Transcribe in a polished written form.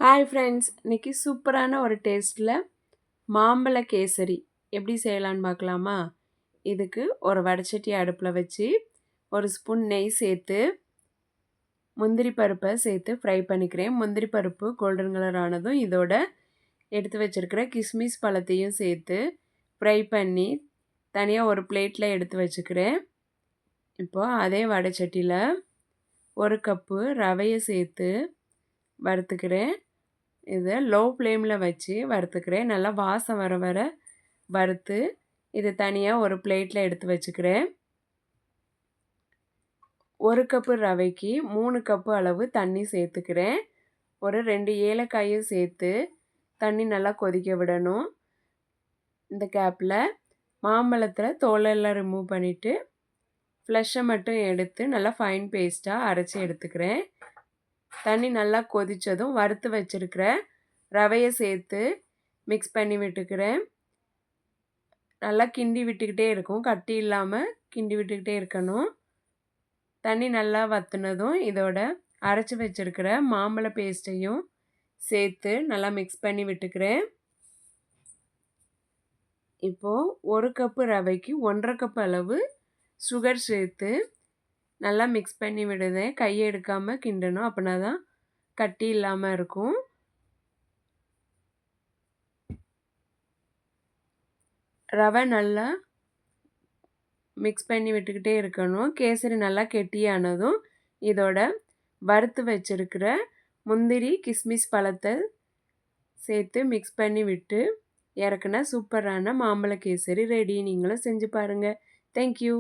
Hi friends, இன்றைக்கி சூப்பரான ஒரு டேஸ்ட்டில் மாம்பழ கேசரி எப்படி செய்யலான்னு பார்க்கலாமா? இதுக்கு ஒரு வடைச்சட்டி அடுப்பில் வச்சு ஒரு ஸ்பூன் நெய் சேர்த்து முந்திரி பருப்பை சேர்த்து ஃப்ரை பண்ணிக்கிறேன். முந்திரி பருப்பு கோல்டன் கலர் ஆனதும் இதோட எடுத்து வச்சுருக்கிற கிஸ்மிஸ் பழத்தையும் சேர்த்து ஃப்ரை பண்ணி தனியாக ஒரு பிளேட்டில் எடுத்து வச்சுக்கிறேன். இப்போது அதே வடைச்சட்டியில் ஒரு கப்பு ரவையை சேர்த்து வறுத்துக்கிறேன். இதை லோ ஃப்ளேமில் வச்சு வறுத்துக்கிறேன். நல்லா வாசம் வர வர வறுத்து இது தனியாக ஒரு பிளேட்டில் எடுத்து வச்சுக்கிறேன். ஒரு கப்பு ரவைக்கு 3 கப்பு அளவு தண்ணி சேர்த்துக்கிறேன். ஒரு 2 ஏலக்காயும் சேர்த்து தண்ணி நல்லா கொதிக்க விடணும். இந்த கேப்பில் மாம்பழத்தில் தோலெல்லாம் ரிமூவ் பண்ணிவிட்டு ஃப்ளஷை மட்டும் எடுத்து நல்லா ஃபைன் பேஸ்ட்டாக அரைச்சி எடுத்துக்கிறேன். தண்ணி நல்லா கொதித்ததும் வறுத்து வச்சுருக்கிற ரவையை சேர்த்து மிக்ஸ் பண்ணி விட்டுக்கிறேன். நல்லா கிண்டி விட்டுக்கிட்டே இருக்கும், கட்டி இல்லாமல் கிண்டி விட்டுக்கிட்டே இருக்கணும். தண்ணி நல்லா வற்றினதும் இதோட அரைச்சி வச்சுருக்கிற மாம்பழ பேஸ்ட்டையும் சேர்த்து நல்லா மிக்ஸ் பண்ணி விட்டுக்கிறேன். இப்போது ஒரு கப்பு ரவைக்கு 1.5 கப்பு அளவு சுகர் சேர்த்து நல்லா மிக்ஸ் பண்ணி விடுதேன். கையை எடுக்காமல் கிண்டணும், அப்படின்னா தான் கட்டி இல்லாமல் இருக்கும். ரவை நல்லா மிக்ஸ் பண்ணி விட்டுக்கிட்டே இருக்கணும். கேசரி நல்லா கெட்டியானதும் இதோட வறுத்து வச்சுருக்கிற முந்திரி கிஸ்மிஸ் பழத்தை சேர்த்து மிக்ஸ் பண்ணி விட்டு இறக்குனா சூப்பரான மாம்பழ கேசரி ரெடி. நீங்களும் செஞ்சு பாருங்கள். தேங்க்யூ.